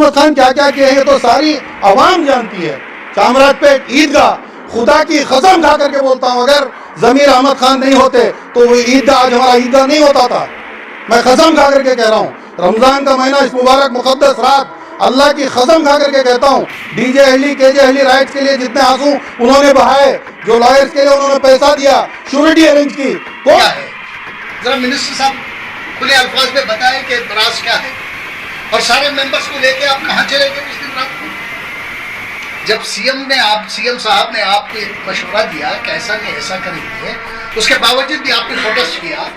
अहमद खान क्या क्या किए हैं तो सारी आवाम जानती है। चामराजपेट ईदगाह, खुदा की कसम खा करके बोलता हूं, अगर जमीर अहमद खान नहीं होते तो वो ईदगाह आज हमारा ईदगाह नहीं होता था। मैं कसम खा करके कह रहा हूं, रमजान का महीना, इस मुबारक मुकद्दस रात, अल्लाह की कसम खा करके कहता हूं, डीजे अहली केजे अहली राइट्स के लिए जितने आंसू उन्होंने बहाए, जो लॉयर्स के लिए उन्होंने पैसा दिया, श्योरिटी अरेंज की, क्या है जरा मिनिस्टर साहब खुले अल्फाज में बताएं कि राज क्या है, और सारे मेंबर्स को लेके आप कहाँ चले गए उस दिन रात को? जब सीएम साहब ने आपको एक मशवरा दिया कि ऐसा नहीं ऐसा करेंगे, उसके बावजूद भी आपने प्रोटेस्ट किया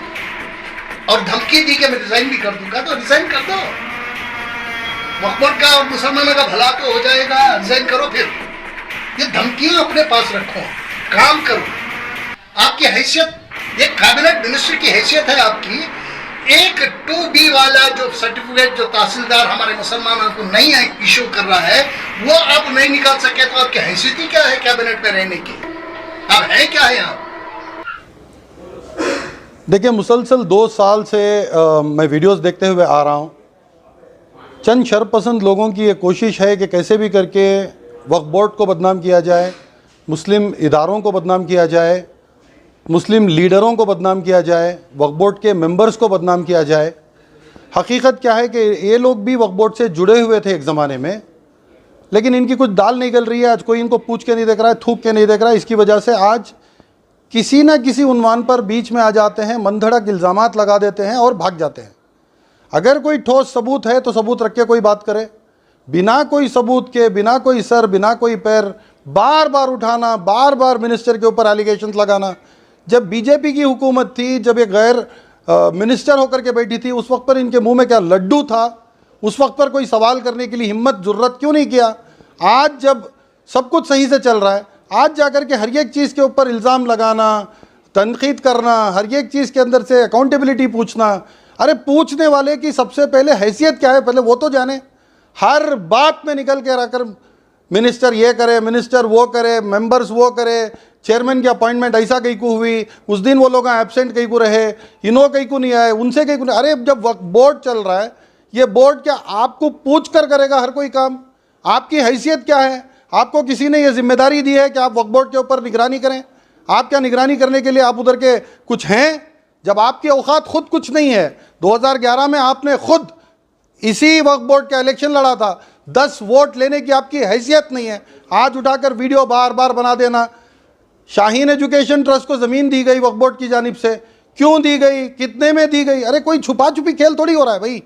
और धमकी दी कि मैं रिजाइन भी कर दूंगा, तो रिजाइन कर दो। वक्फ बोर्ड का और मुसलमानों का भला तो हो जाएगा, रिजाइन करो। फिर ये धमकियां अपने पास रखो, काम करो। आपकी हैसियत, एक कैबिनेट मिनिस्टर की हैसियत है आपकी, एक 2B वाला जो सर्टिफिकेट जो तहसीलदार हमारे मुसलमानों को नहीं इशू कर रहा है, वो आप नहीं निकाल सके तो आपकी हैसियत ही क्या है कैबिनेट में रहने की? आप है क्या है आप? देखिए, मुसलसल 2 साल से मैं वीडियोस देखते हुए आ रहा हूँ। चंद शरपसंद लोगों की ये कोशिश है कि कैसे भी करके वक्फ बोर्ड को बदनाम किया जाए, मुस्लिम इदारों को बदनाम किया जाए, मुस्लिम लीडरों को बदनाम किया जाए, वक्फ बोर्ड के मेंबर्स को बदनाम किया जाए। हकीकत क्या है कि ये लोग भी वक्फ बोर्ड से जुड़े हुए थे एक ज़माने में, लेकिन इनकी कुछ दाल नहीं गल रही है। आज कोई इनको पूछ के नहीं देख रहा है, थूक के नहीं देख रहा है। इसकी वजह से आज किसी न किसी उन्वान पर बीच में आ जाते हैं, मनधड़क इल्ज़ामात लगा देते हैं और भाग जाते हैं। अगर कोई ठोस सबूत है तो सबूत रख के कोई बात करे, बिना कोई सबूत के, बिना कोई सर, बिना कोई पैर, बार बार उठाना, बार बार मिनिस्टर के ऊपर एलिगेशंस लगाना। जब बीजेपी की हुकूमत थी, जब एक गैर मिनिस्टर होकर के बैठी थी, उस वक्त पर इनके मुंह में क्या लड्डू था? उस वक्त पर कोई सवाल करने के लिए हिम्मत जुर्रत क्यों नहीं किया? आज जब सब कुछ सही से चल रहा है, आज जाकर के हर एक चीज़ के ऊपर इल्ज़ाम लगाना, तनकीद करना, हर एक चीज़ के अंदर से अकाउंटेबिलिटी पूछना। अरे पूछने वाले की सबसे पहले हैसियत क्या है, पहले वो तो जाने। हर बात में निकल के आकर मिनिस्टर ये करे, मिनिस्टर वो करे, मेंबर्स वो करे, चेयरमैन की अपॉइंटमेंट ऐसा कहीं को हुई, उस दिन वो लोग एब्सेंट कहीं को रहे, इन्हों कहीं को नहीं आए, उनसे कहीं को नहीं। अरे जब वक्फ बोर्ड चल रहा है, ये बोर्ड क्या आपको पूछ कर करेगा हर कोई काम? आपकी हैसियत क्या है? आपको किसी ने ये जिम्मेदारी दी है कि आप वक्फ बोर्ड के ऊपर निगरानी करें? आप क्या निगरानी करने के लिए आप उधर के कुछ हैं? जब आपकी औकात खुद कुछ नहीं है। 2011 में आपने खुद इसी वक्फ बोर्ड का इलेक्शन लड़ा था, 10 वोट लेने की आपकी हैसियत नहीं है। आज उठाकर वीडियो बार बार बना देना। शाहीन एजुकेशन ट्रस्ट को ज़मीन दी गई वक्फ बोर्ड की जानिब से, क्यों दी गई, कितने में दी गई? अरे कोई छुपा छुपी खेल थोड़ी हो रहा है भाई,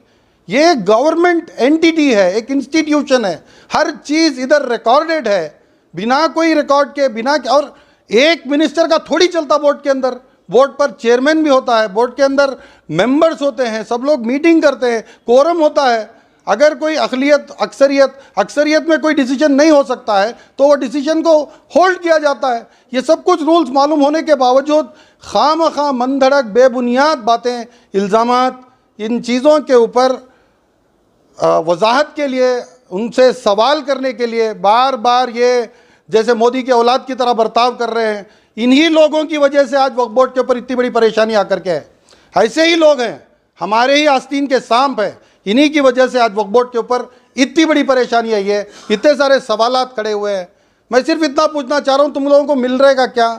ये गवर्नमेंट एंटिटी है, एक इंस्टीट्यूशन है, हर चीज़ इधर रिकॉर्डेड है, बिना कोई रिकॉर्ड के, बिना। और एक मिनिस्टर का थोड़ी चलता बोर्ड के अंदर। बोर्ड पर चेयरमैन भी होता है, बोर्ड के अंदर मेंबर्स होते हैं, सब लोग मीटिंग करते हैं, कोरम होता है। अगर कोई अक्सरियत में कोई डिसीजन नहीं हो सकता है तो वो डिसीजन को होल्ड किया जाता है। ये सब कुछ रूल्स मालूम होने के बावजूद खामखा मनधड़क बेबुनियाद बातें, इल्ज़ामात, इन चीज़ों के ऊपर वजाहत के लिए, उनसे सवाल करने के लिए बार बार ये जैसे मोदी के औलाद की तरह बर्ताव कर रहे हैं। इन्हीं लोगों की वजह से आज वक्फ बोर्ड के ऊपर इतनी बड़ी परेशानी आकर के है। ऐसे ही लोग हैं, हमारे ही आस्तीन के सांप हैं, इन्हीं की वजह से आज वक्फ बोर्ड के ऊपर इतनी बड़ी परेशानी आई है, इतने सारे सवालात खड़े हुए हैं। मैं सिर्फ इतना पूछना चाह रहा हूँ, तुम लोगों को मिल रहेगा क्या?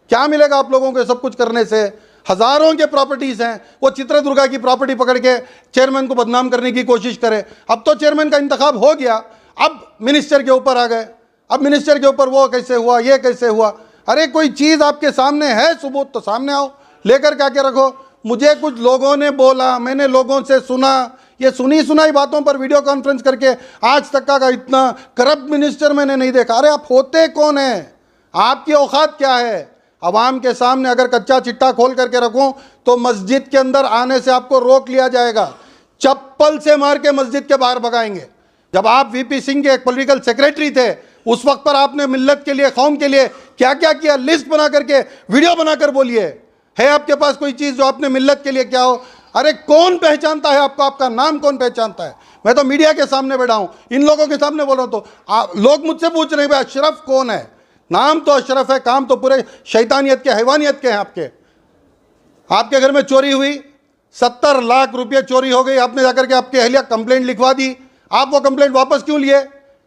क्या मिलेगा आप लोगों को सब कुछ करने से? हज़ारों के प्रॉपर्टीज़ हैं, वो चित्रदुर्गा की प्रॉपर्टी पकड़ के चेयरमैन को बदनाम करने की कोशिश करे। अब तो चेयरमैन का इंतखाब हो गया, अब मिनिस्टर के ऊपर आ गए। अब मिनिस्टर के ऊपर वो कैसे हुआ, ये कैसे हुआ? अरे कोई चीज़ आपके सामने है, सबूत तो सामने आओ, लेकर क्या के रखो। मुझे कुछ लोगों ने बोला, मैंने लोगों से सुना, ये सुनी सुनाई बातों पर वीडियो कॉन्फ्रेंस करके आज तक का इतना करप्ट मिनिस्टर मैंने नहीं देखा। अरे आप होते कौन हैं? आपकी औकात क्या है? अवाम के सामने अगर कच्चा चिट्टा खोल करके रखूं तो मस्जिद के अंदर आने से आपको रोक लिया जाएगा, चप्पल से मार के मस्जिद के बाहर भगाएंगे। जब आप वीपी सिंह के एक पॉलिटिकल सेक्रेटरी थे, उस वक्त पर आपने मिल्लत के लिए, कौम के लिए क्या क्या किया? लिस्ट बना करके, वीडियो बनाकर बोलिए। है आपके पास कोई चीज़ जो आपने मिल्लत के लिए क्या हो? अरे कौन पहचानता है आपको? आपका नाम कौन पहचानता है? मैं तो मीडिया के सामने बैठा हूँ, इन लोगों के सामने बोल रहा हूँ, तो लोग मुझसे पूछ रहे हैं भाई अशरफ कौन है? नाम तो अशरफ है, काम तो पूरे शैतानियत के, हैवानियत के हैं। आपके घर में चोरी हुई, 70 लाख रुपये चोरी हो गई, आपने जाकर के आपकी अहलिया कंप्लेंट लिखवा दी, आप वो कंप्लेंट वापस क्यों लिए?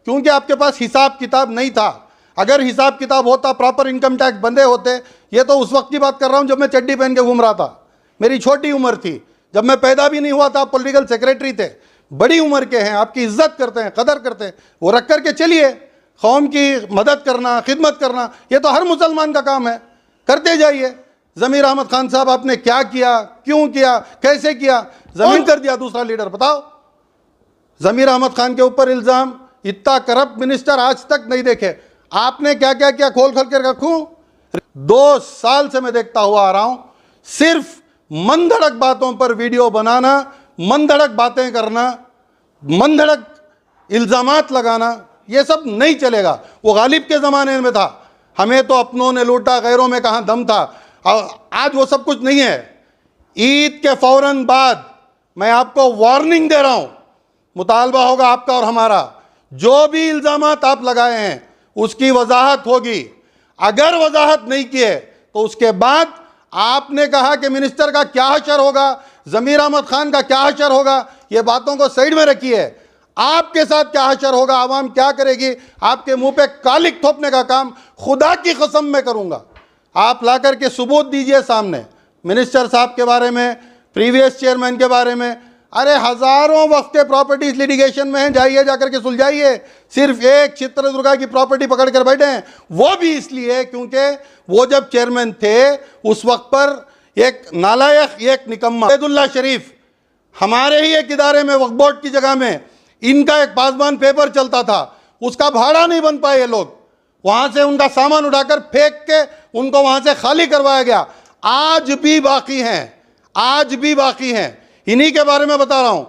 क्योंकि आपके पास हिसाब किताब नहीं था। अगर हिसाब किताब होता, प्रॉपर इनकम टैक्स बंदे होते, ये तो उस वक्त की बात कर रहा हूँ जब मैं चड्डी पहन के घूम रहा था, मेरी छोटी उम्र थी, जब मैं पैदा भी नहीं हुआ था, आप पॉलिटिकल सेक्रेटरी थे। बड़ी उम्र के हैं, आपकी इज्जत करते हैं, कदर करते हैं, वो रख करके चलिए। कौम की मदद करना, खिदमत करना, ये तो हर मुसलमान का काम है, करते जाइए। ज़मीर अहमद खान साहब आपने क्या किया, क्यों किया, कैसे किया? ज़मीन कर दिया दूसरा लीडर। बताओ, ज़मीर अहमद खान के ऊपर इल्ज़ाम, इतना करप्ट मिनिस्टर आज तक नहीं देखे। आपने क्या क्या किया, खोल खोल कर रखूं? 2 साल से मैं देखता हुआ आ रहा हूं, सिर्फ मनधड़क बातों पर वीडियो बनाना, मनधड़क बातें करना, मनधड़क इल्ज़ामात लगाना, ये सब नहीं चलेगा। वो गालिब के ज़माने में था, हमें तो अपनों ने लूटा, गैरों में कहाँ दम था। और आज वो सब कुछ नहीं है। ईद के फौरन बाद मैं आपको वार्निंग दे रहा हूं, मुतालबा होगा आपका और हमारा, जो भी इल्ज़ामात आप लगाए हैं उसकी वजाहत होगी। अगर वजाहत नहीं किए तो उसके बाद आपने कहा कि मिनिस्टर का क्या हशर होगा, ज़मीर अहमद खान का क्या हशर होगा, ये बातों को साइड में रखिए। आपके साथ क्या हशर होगा, आवाम क्या करेगी, आपके मुंह पे कालिक थोपने का काम खुदा की कसम मैं करूंगा। आप ला करके सबूत दीजिए सामने, मिनिस्टर साहब के बारे में, प्रीवियस चेयरमैन के बारे में। अरे हजारों वक्त के प्रॉपर्टीज लिटिगेशन में हैं, जाइए जाकर के सुलझाइए। सिर्फ एक चित्रदुर्गा की प्रॉपर्टी पकड़ कर बैठे हैं, वो भी इसलिए क्योंकि वो जब चेयरमैन थे उस वक्त पर एक नालायक, एक निकम्मा उबैदुल्ला शरीफ, हमारे ही एक इदारे में वक्फ बोर्ड की जगह में इनका एक पासबान पेपर चलता था, उसका भाड़ा नहीं बन पाए ये लोग, वहां से उनका सामान उठाकर फेंक के उनको वहां से खाली करवाया गया। आज भी बाकी हैं, आज भी बाकी हैं। इन्हीं के बारे में बता रहा हूं।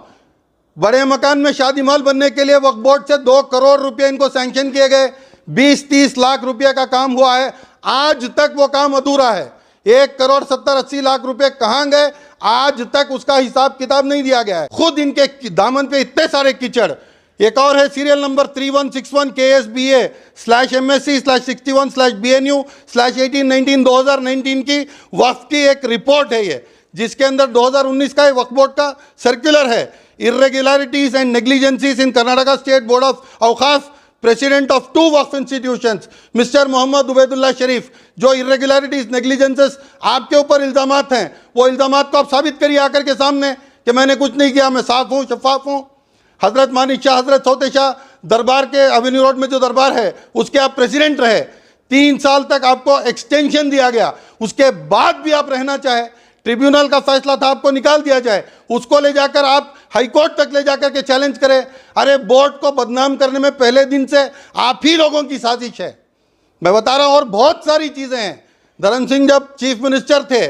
बड़े मकान में शादी महल बनने के लिए वक्फ बोर्ड से 2 करोड़ रुपए इनको सैंक्शन किए गए, 20-30 लाख रुपए का काम हुआ है, आज तक वो काम अधूरा है। 1 करोड़ 70-80 लाख रुपए कहां गए, आज तक उसका हिसाब किताब नहीं दिया गया है। खुद इनके दामन पे इतने सारे कीचड़। एक और है सीरियल नंबर 3161 KSBA/MSc/61/BNU/1819 2019 की वक्फ की एक रिपोर्ट है ये, जिसके अंदर 2019 का वक्फ बोर्ड का सर्कुलर है। Irregularities and negligences in Karnataka state board of Auqaf, president of 2 Waqf institutions mister Mohammed Ubaidulla Sharif. जो इर्रेगुलरिटीज, नेग्लिजेंसेस आपके ऊपर इल्जामात हैं, वो इल्जामात को आप साबित करिए आकर के सामने कि मैंने कुछ नहीं किया, मैं साफ हूँ, शफाफ हूँ। हजरत मानिक शाह, हजरत सौते शाह दरबार के एवेन्यू रोड में जो दरबार है उसके आप प्रेसिडेंट रहे, 3 साल तक आपको एक्सटेंशन दिया गया, उसके बाद भी आप रहना चाहे, ट्रिब्यूनल का फैसला था आपको निकाल दिया जाए, उसको ले जाकर आप हाई कोर्ट तक ले जाकर के चैलेंज करें। अरे बोर्ड को बदनाम करने में पहले दिन से आप ही लोगों की साजिश है, मैं बता रहा हूं। और बहुत सारी चीजें हैं। धर्म सिंह जब चीफ मिनिस्टर थे,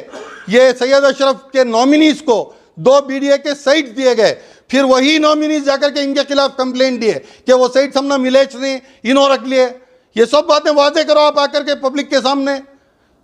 ये सैयद अशरफ के नॉमिनीज को 2 BDA के साइट दिए गए, फिर वही नॉमिनीज जाकर के इनके खिलाफ कंप्लेंट दिए कि वो साइट हमने मिले नहीं, इन्हों रख लिए। ये सब बातें वाजे करो आप आकर के पब्लिक के सामने,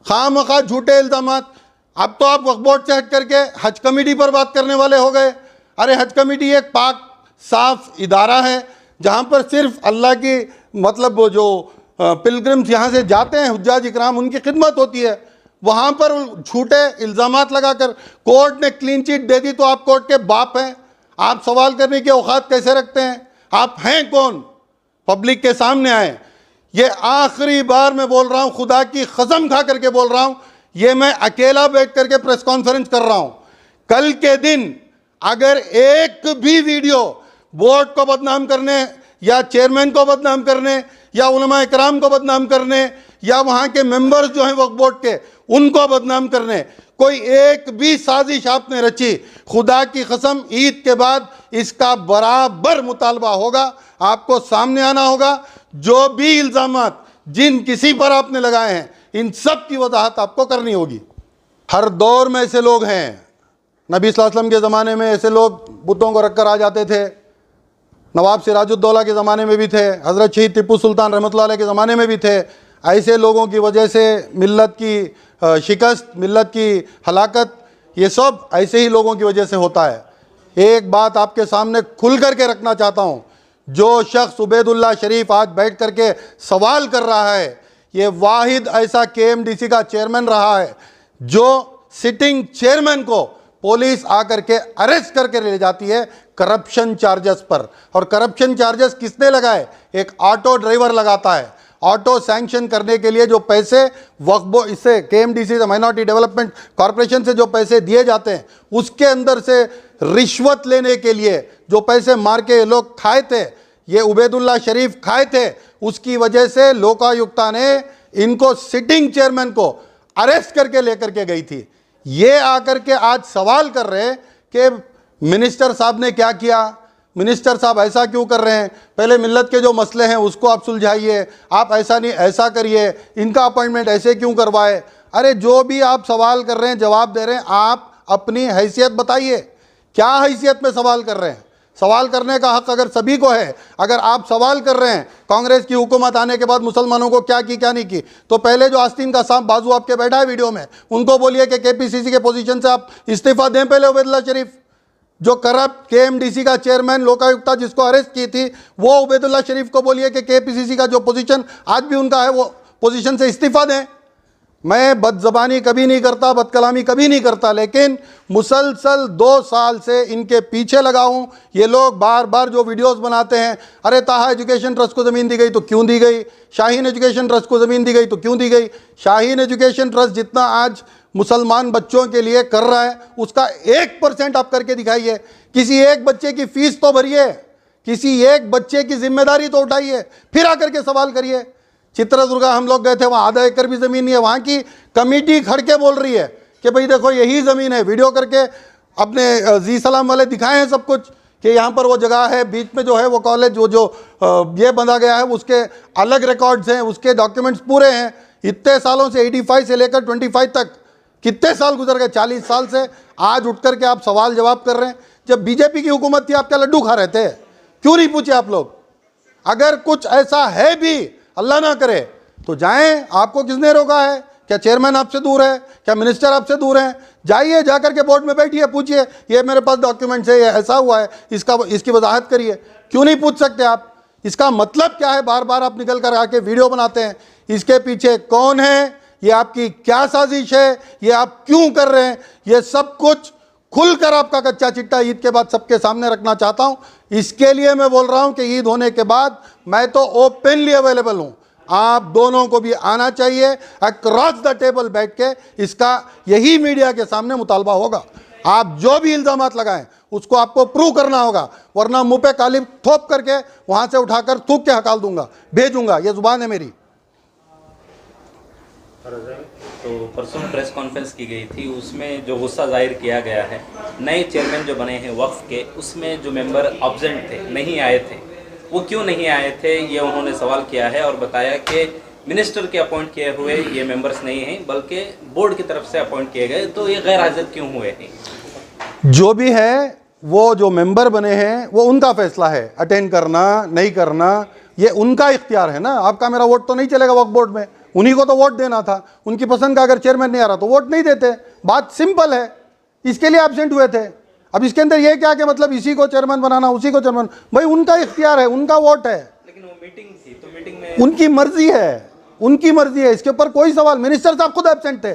खामखा झूठे इल्जामात। अब तो आप वक्फ बोर्ड से हट करके हज कमेटी पर बात करने वाले हो गए। अरे हज कमेटी एक पाक साफ इदारा है जहाँ पर सिर्फ अल्लाह की, मतलब वो जो पिलग्रिम्स यहाँ से जाते हैं, हुज्जाज इकराम, उनकी खिदमत होती है। वहाँ पर झूठे इल्ज़ामात लगाकर कोर्ट ने क्लीन चिट दे दी तो आप कोर्ट के बाप हैं, आप सवाल करने की औकात कैसे रखते हैं? आप हैं कौन? पब्लिक के सामने आए। ये आखिरी बार मैं बोल रहा हूँ, खुदा की कसम खा करके बोल रहा हूँ, ये मैं अकेला बैठ करके प्रेस कॉन्फ्रेंस कर रहा हूँ। कल के दिन अगर एक भी वीडियो बोर्ड को बदनाम करने या चेयरमैन को बदनाम करने या उलमा इकराम को बदनाम करने या वहाँ के मेंबर्स जो हैं वक्फ बोर्ड के उनको बदनाम करने, कोई एक भी साजिश आपने रची, खुदा की कसम ईद के बाद इसका बराबर मुतालबा होगा, आपको सामने आना होगा। जो भी इल्ज़ामात जिन किसी पर आपने लगाए हैं, इन सब की वजाहत आपको करनी होगी। हर दौर में ऐसे लोग हैं। नबी सल्लल्लाहु अलैहि वसल्लम के ज़माने में ऐसे लोग बुतों को रखकर आ जाते थे, नवाब सिराजुद्दौला के ज़माने में भी थे, हज़रत शहीद टिप्पू सुल्तान रहमतुल्लाह अलैह के ज़माने में भी थे। ऐसे लोगों की वजह से मिल्लत की शिकस्त, मिल्लत की हलाकत, ये सब ऐसे ही लोगों की वजह से होता है। एक बात आपके सामने खुल करके रखना चाहता हूँ, जो शख्स उबैदुल्ला शरीफ आज बैठ करके सवाल कर रहा है, ये वाहिद ऐसा KMDC का चेयरमैन रहा है जो सिटिंग चेयरमैन को पुलिस आकर के अरेस्ट करके ले जाती है करप्शन चार्जेस पर। और करप्शन चार्जेस किसने लगाए? एक ऑटो ड्राइवर लगाता है। ऑटो सैंक्शन करने के लिए जो पैसे वक्फ बोर्ड, इससे केएमडीसी से, माइनॉरिटी डेवलपमेंट कॉरपोरेशन से जो पैसे दिए जाते हैं, उसके अंदर से रिश्वत लेने के लिए जो पैसे मार के लोग खाए थे, ये उबैदुल्ला शरीफ खाए थे, उसकी वजह से लोकायुक्ता ने इनको सिटिंग चेयरमैन को अरेस्ट करके लेकर के गई थी। ये आकर के आज सवाल कर रहे हैं कि मिनिस्टर साहब ने क्या किया, मिनिस्टर साहब ऐसा क्यों कर रहे हैं, पहले मिल्लत के जो मसले हैं उसको आप सुलझाइए, आप ऐसा नहीं ऐसा करिए, इनका अपॉइंटमेंट ऐसे क्यों करवाए। अरे जो भी आप सवाल कर रहे हैं, जवाब दे रहे हैं, आप अपनी हैसियत बताइए, क्या हैसियत में सवाल कर रहे हैं। सवाल करने का हक अगर सभी को है, अगर आप सवाल कर रहे हैं कांग्रेस की हुकूमत आने के बाद मुसलमानों को क्या की क्या नहीं की, तो पहले जो आस्तीन का सांप बाजू आपके बैठा है वीडियो में, उनको बोलिए कि केपीसीसी के पोजीशन से आप इस्तीफा दें पहले। उबैदुल्ला शरीफ जो करप्ट केएमडीसी का चेयरमैन लोकायुक्ता जिसको अरेस्ट की थी, वो उबैदुल्ला शरीफ को बोलिए कि केपीसीसी का जो पोजीशन आज भी उनका है, वो पोजीशन से इस्तीफा दें। मैं बदजबानी कभी नहीं करता, बदकलामी कभी नहीं करता, लेकिन मुसलसल 2 साल से इनके पीछे लगा हूँ। ये लोग बार बार जो वीडियोस बनाते हैं, अरे ताहा एजुकेशन ट्रस्ट को ज़मीन दी गई तो क्यों दी गई, शाहीन एजुकेशन ट्रस्ट को ज़मीन दी गई तो क्यों दी गई। शाहीन एजुकेशन ट्रस्ट जितना आज मुसलमान बच्चों के लिए कर रहा है, उसका 1% आप करके दिखाइए। किसी एक बच्चे की फीस तो भरिए, किसी एक बच्चे की जिम्मेदारी तो उठाइए, फिर आकर के सवाल करिए। चित्रदुर्गा हम लोग गए थे, वहाँ आधा एकड़ भी ज़मीन नहीं है, वहाँ की कमेटी खड़ के बोल रही है कि भाई देखो यही ज़मीन है। वीडियो करके अपने जी सलाम वाले दिखाए हैं सब कुछ कि यहाँ पर वो जगह है, बीच में जो है वो कॉलेज जो ये बंधा गया है, उसके अलग रिकॉर्ड्स हैं, उसके डॉक्यूमेंट्स पूरे हैं। इतने सालों से 85 से लेकर 25 तक कितने साल गुजर गए, 40 साल से। आज उठ करके आप सवाल जवाब कर रहे हैं। जब बीजेपी की हुकूमत थी आप क्या लड्डू खा रहे थे? क्यों नहीं पूछे आप लोग? अगर कुछ ऐसा है भी, अल्लाह ना करे, तो जाएं। आपको किसने रोका है? क्या चेयरमैन आपसे दूर है? क्या मिनिस्टर आपसे दूर हैं? जाइए, जाकर के बोर्ड में बैठिए, पूछिए ये मेरे पास डॉक्यूमेंट्स है, ये ऐसा हुआ है, इसकी वजाहत करिए। क्यों नहीं पूछ सकते आप? इसका मतलब क्या है? बार बार आप निकल कर आके वीडियो बनाते हैं। इसके पीछे कौन है? ये आपकी क्या साजिश है? ये आप क्यों कर रहे हैं? ये सब कुछ खुलकर आपका कच्चा चिट्टा ईद के बाद सबके सामने रखना चाहता हूं। इसके लिए मैं बोल रहा हूं कि ईद होने के बाद मैं तो ओपनली अवेलेबल हूं। आप दोनों को भी आना चाहिए, अक्रॉस द टेबल बैठ के इसका यही मीडिया के सामने मुतालबा होगा। आप जो भी इल्जामात लगाएं उसको आपको प्रूव करना होगा, वरना मुंह पे काली थोप करके वहां से उठाकर थूक के हकाल दूंगा, भेजूंगा। ये जुबान है मेरी। तो परसों प्रेस कॉन्फ्रेंस की गई थी, उसमें जो गुस्सा जाहिर किया गया है, नए चेयरमैन जो बने हैं वक्फ के, उसमें जो मेंबर एब्सेंट थे, नहीं आए थे, वो क्यों नहीं आए थे, ये उन्होंने सवाल किया है और बताया कि मिनिस्टर के अपॉइंट किए हुए ये मेंबर्स नहीं हैं, बल्कि बोर्ड की तरफ से अपॉइंट किए गए, तो ये गैर हाजिर क्यों हुए हैं? जो भी है, वो जो मेंबर बने हैं वो उनका फैसला है। अटेंड करना नहीं करना ये उनका इख्तियार है ना। आपका मेरा वोट तो नहीं चलेगा वक्फ बोर्ड में, उन्हीं को तो वोट देना था। उनकी पसंद का अगर चेयरमैन नहीं आ रहा तो वोट नहीं देते। बात सिंपल है। इसके लिए एब्सेंट हुए थे। अब इसके अंदर ये क्या कि मतलब इसी को चेयरमैन बनाना, उसी को चेयरमैन, भाई उनका इख्तियार है, उनका वोट है। लेकिन वो मीटिंग थी, तो मीटिंग में उनकी मर्जी है, उनकी मर्जी है। इसके ऊपर कोई सवाल, मिनिस्टर साहब खुद एब्सेंट थे,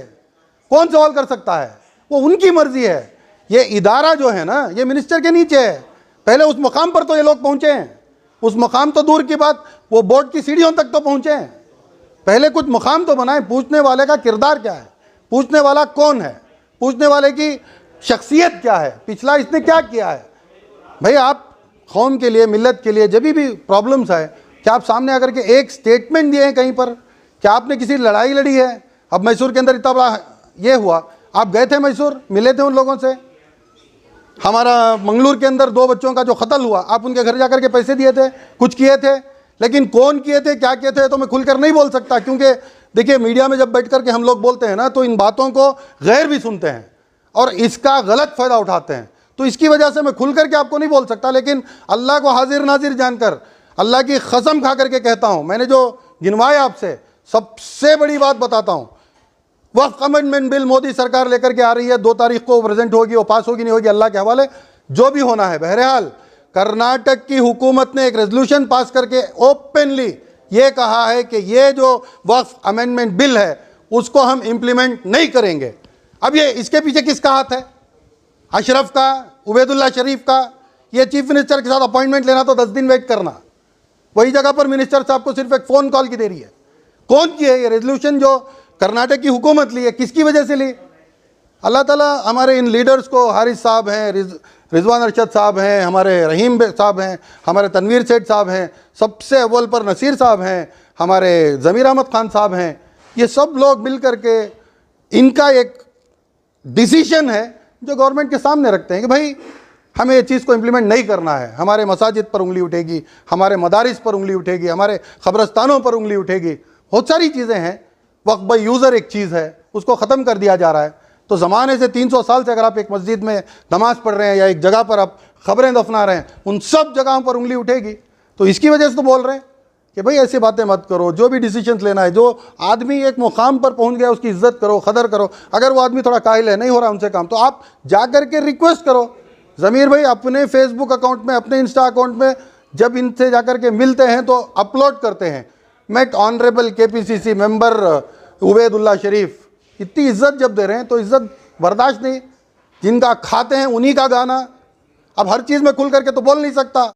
कौन सवाल कर सकता है? वो उनकी मर्जी है। ये इदारा जो है ना, ये मिनिस्टर के नीचे है। पहले उस मुकाम पर तो ये लोग पहुंचे हैं। उस मुकाम तो दूर की बात, वो बोर्ड की सीढ़ियों तक तो पहुंचे हैं। पहले कुछ मुकाम तो बनाए। पूछने वाले का किरदार क्या है, पूछने वाला कौन है, पूछने वाले की शख्सियत क्या है, पिछला इसने क्या किया है। भाई आप कौम के लिए, मिल्लत के लिए जब भी प्रॉब्लम्स है, क्या आप सामने आकर के एक स्टेटमेंट दिए हैं कहीं पर? क्या आपने किसी लड़ाई लड़ी है? अब मैसूर के अंदर इतना बड़ा ये हुआ, आप गए थे मैसूर, मिले थे उन लोगों से? हमारा मंगलूर के अंदर 2 बच्चों का जो कत्ल हुआ, आप उनके घर जाकर के पैसे दिए थे, कुछ किए थे, लेकिन कौन किए थे, क्या किए थे, तो मैं खुलकर नहीं बोल सकता। क्योंकि देखिए, मीडिया में जब बैठ करके हम लोग बोलते हैं ना, तो इन बातों को गैर भी सुनते हैं और इसका गलत फ़ायदा उठाते हैं। तो इसकी वजह से मैं खुल करके आपको नहीं बोल सकता। लेकिन अल्लाह को हाजिर नाजिर जानकर, अल्लाह की कसम खा करके कहता हूँ, मैंने जो गिनवाया आपसे, सबसे बड़ी बात बताता हूँ, वक्फ अमेंडमेंट बिल मोदी सरकार लेकर के आ रही है। 2 तारीख को प्रेजेंट होगी, वो पास होगी नहीं होगी अल्लाह के हवाले, जो भी होना है। बहरहाल कर्नाटक की हुकूमत ने एक रेजोल्यूशन पास करके ओपनली ये कहा है कि ये जो वक्फ अमेंडमेंट बिल है उसको हम इंप्लीमेंट नहीं करेंगे। अब ये इसके पीछे किसका हाथ है? अशरफ का, उबैदुल्ला शरीफ का, ये चीफ मिनिस्टर के साथ अपॉइंटमेंट लेना तो 10 दिन वेट करना, वही जगह पर मिनिस्टर साहब को सिर्फ एक फ़ोन कॉल की देरी है। कौन की है ये रेजोल्यूशन जो कर्नाटक की हुकूमत ली है, किसकी वजह से ली? अल्लाह ताला हमारे इन लीडर्स को, हारिस साहब हैं, रिजवान अरशद साहब हैं, हमारे रहीम साहब हैं, हमारे तनवीर सेठ साहब हैं, सबसे अव्वल पर नसीर साहब हैं, हमारे ज़मीर अहमद खान साहब हैं, ये सब लोग मिल कर के इनका एक डिसीजन है जो गवर्नमेंट के सामने रखते हैं कि भाई हमें ये चीज़ को इम्प्लीमेंट नहीं करना है। हमारे मसाजिद पर उंगली उठेगी, हमारे मदारिस पर उंगली उठेगी, हमारे ख़बरस्तानों पर उंगली उठेगी, बहुत सारी चीज़ें हैं। वक्फ बाय यूज़र एक चीज़ है, उसको ख़त्म कर दिया जा रहा है। तो ज़माने से 300 साल से अगर आप एक मस्जिद में नमाज़ पढ़ रहे हैं या एक जगह पर आप ख़बरें दफना रहे हैं, उन सब जगहों पर उंगली उठेगी। तो इसकी वजह से तो बोल रहे हैं कि भाई ऐसी बातें मत करो, जो भी डिसीजंस लेना है, जो आदमी एक मुकाम पर पहुंच गया उसकी इज्जत करो, कदर करो। अगर वो आदमी थोड़ा काहिल है, नहीं हो रहा उनसे काम, तो आप जा कर के रिक्वेस्ट करो। ज़मीर भाई अपने फेसबुक अकाउंट में, अपने इंस्टा अकाउंट में जब इनसे जा कर के मिलते हैं तो अपलोड करते हैं, met honourable KPCC member Ubaidulla Sharif. इतनी इज्जत जब दे रहे हैं तो इज्जत बर्दाश्त नहीं। जिनका खाते हैं उन्हीं का गाना। अब हर चीज़ में खुल करके तो बोल नहीं सकता।